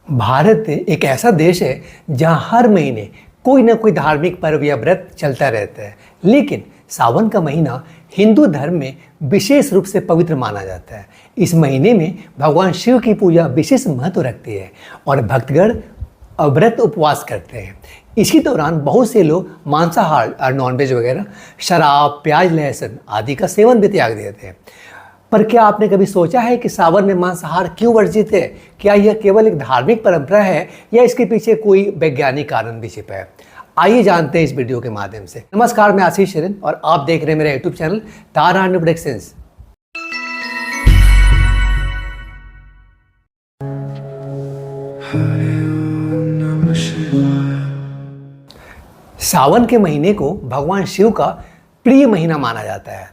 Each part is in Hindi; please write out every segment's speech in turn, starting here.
भारत एक ऐसा देश है जहां हर महीने कोई ना कोई धार्मिक पर्व या व्रत चलता रहता है। लेकिन सावन का महीना हिंदू धर्म में विशेष रूप से पवित्र माना जाता है। इस महीने में भगवान शिव की पूजा विशेष महत्व रखती है और भक्तगण व्रत उपवास करते हैं। इसी दौरान बहुत से लोग मांसाहार और नॉनवेज वगैरह, शराब, प्याज, लहसुन आदि का सेवन भी त्याग देते हैं। पर क्या आपने कभी सोचा है कि सावन में मांसाहार क्यों वर्जित है? क्या यह केवल एक धार्मिक परंपरा है या इसके पीछे कोई वैज्ञानिक कारण भी छिपा है? आइए जानते हैं इस वीडियो के माध्यम से। नमस्कार, मैं आशीष शरण और आप देख रहे हैं मेरा यूट्यूब चैनल तारान्य प्रोडक्शंस। सावन के महीने को भगवान शिव का प्रिय महीना माना जाता है।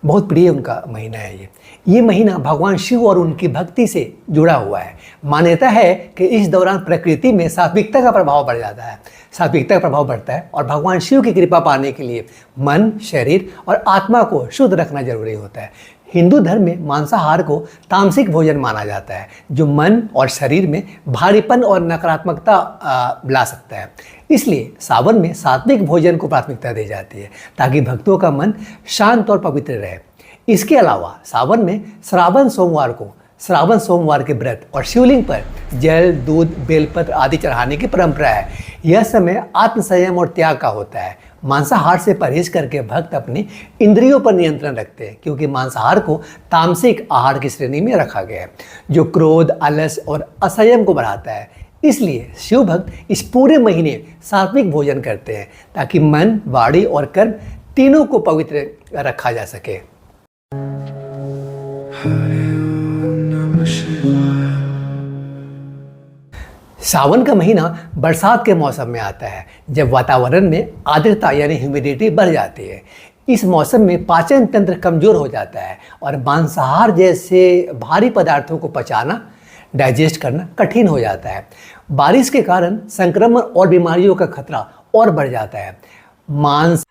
बहुत प्रिय उनका महीना है ये महीना भगवान शिव और उनकी भक्ति से जुड़ा हुआ है। मान्यता है कि इस दौरान प्रकृति में सात्विकता का प्रभाव बढ़ जाता है, सात्विकता का प्रभाव बढ़ता है और भगवान शिव की कृपा पाने के लिए मन, शरीर और आत्मा को शुद्ध रखना जरूरी होता है। हिंदू धर्म में मांसाहार को तामसिक भोजन माना जाता है जो मन और शरीर में भारीपन और नकारात्मकता ला सकता है। इसलिए सावन में सात्विक भोजन को प्राथमिकता दी जाती है ताकि भक्तों का मन शांत और पवित्र रहे। इसके अलावा सावन में श्रावण सोमवार के व्रत और शिवलिंग पर जल, दूध, बेलपत्र आदि चढ़ाने की परंपरा है। यह समय आत्मसंयम और त्याग का होता है। मांसाहार से परहेज करके भक्त अपने इंद्रियों पर नियंत्रण रखते हैं क्योंकि मांसाहार को तामसिक आहार की श्रेणी में रखा गया है जो क्रोध, आलस और असंयम को बढ़ाता है। इसलिए शिव भक्त इस पूरे महीने सात्विक भोजन करते हैं ताकि मन, वाणी और कर्म तीनों को पवित्र रखा जा सके। सावन का महीना बरसात के मौसम में आता है जब वातावरण में आर्द्रता यानी ह्यूमिडिटी बढ़ जाती है। इस मौसम में पाचन तंत्र कमजोर हो जाता है और मांसाहार जैसे भारी पदार्थों को पचाना, डाइजेस्ट करना कठिन हो जाता है। बारिश के कारण संक्रमण और बीमारियों का खतरा और बढ़ जाता है। मांस,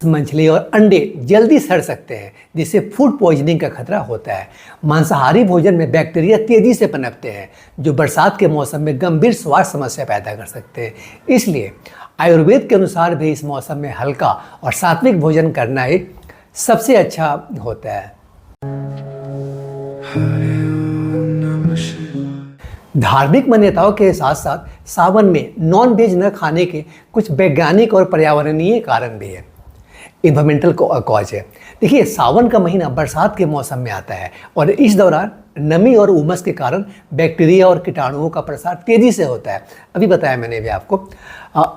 मछली और अंडे जल्दी सड़ सकते हैं जिससे फूड पॉइजनिंग का खतरा होता है। मांसाहारी भोजन में बैक्टीरिया तेजी से पनपते हैं जो बरसात के मौसम में गंभीर स्वास्थ्य समस्या पैदा कर सकते हैं। इसलिए आयुर्वेद के अनुसार भी इस मौसम में हल्का और सात्विक भोजन करना एक सबसे अच्छा होता है। धार्मिक मान्यताओं के साथ साथ सावन में नॉन वेज न खाने के कुछ वैज्ञानिक और पर्यावरणीय कारण भी है, इन्वायरमेंटल कॉज है। देखिए, सावन का महीना बरसात के मौसम में आता है और इस दौरान नमी और उमस के कारण बैक्टीरिया और कीटाणुओं का प्रसार तेजी से होता है। अभी बताया मैंने भी आपको।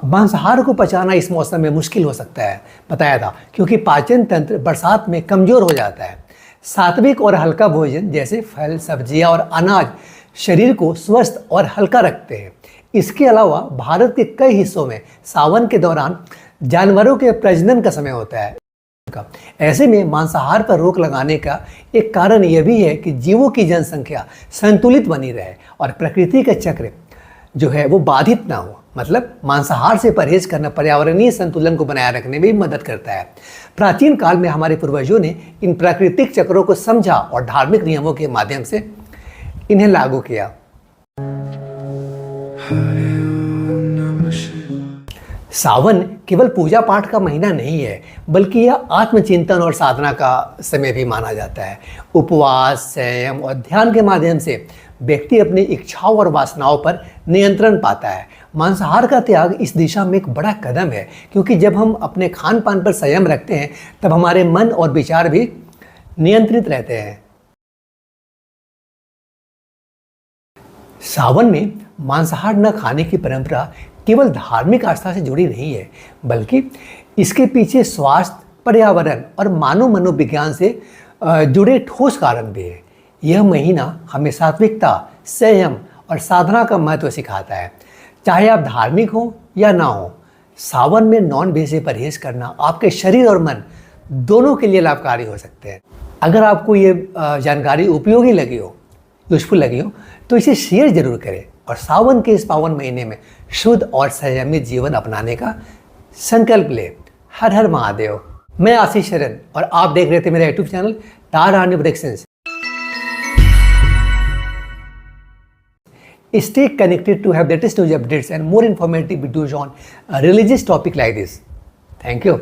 मांसाहार को पचाना इस मौसम में मुश्किल हो सकता है, बताया था, क्योंकि पाचन तंत्र बरसात में कमजोर हो जाता है। सात्विक और हल्का भोजन जैसे फल, सब्जियां और अनाज शरीर को स्वस्थ और हल्का रखते हैं। इसके अलावा भारत के कई हिस्सों में सावन के दौरान जानवरों के प्रजनन का समय होता है। ऐसे में मांसाहार पर रोक लगाने का एक कारण यह भी है कि जीवों की जनसंख्या संतुलित बनी रहे और प्रकृति का चक्र जो है वो बाधित ना हो। मतलब मांसाहार से परहेज करना पर्यावरणीय संतुलन को बनाए रखने में भी मदद करता है। प्राचीन काल में हमारे पूर्वजों ने इन प्राकृतिक चक्रों को समझा और धार्मिक नियमों के माध्यम से इन्हें लागू किया। सावन केवल पूजा पाठ का महीना नहीं है बल्कि यह आत्मचिंतन और साधना का समय भी माना जाता है। उपवास, संयम और ध्यान के माध्यम से व्यक्ति अपनी इच्छाओं और वासनाओं पर नियंत्रण पाता है। मांसाहार का त्याग इस दिशा में एक बड़ा कदम है क्योंकि जब हम अपने खान पान पर संयम रखते हैं तब हमारे मन और विचार भी नियंत्रित रहते हैं। सावन में मांसाहार न खाने की परंपरा केवल धार्मिक आस्था से जुड़ी नहीं है बल्कि इसके पीछे स्वास्थ्य, पर्यावरण और मानव मनोविज्ञान से जुड़े ठोस कारण भी है। यह महीना हमें सात्विकता, संयम और साधना का महत्व सिखाता है। चाहे आप धार्मिक हो या ना हो, सावन में नॉन वेज से परहेज करना आपके शरीर और मन दोनों के लिए लाभकारी हो सकते हैं। अगर आपको ये जानकारी उपयोगी लगी हो, यूजफुल लगी हो तो इसे शेयर जरूर करें और सावन के इस पावन महीने में शुद्ध और संयमित जीवन अपनाने का संकल्प ले। हर हर महादेव। मैं आशीष शरण और आप देख रहे थे मेरा YouTube channel Taranya productions. Stay connected to have latest news updates and more informative videos on religious topic like this. Thank you.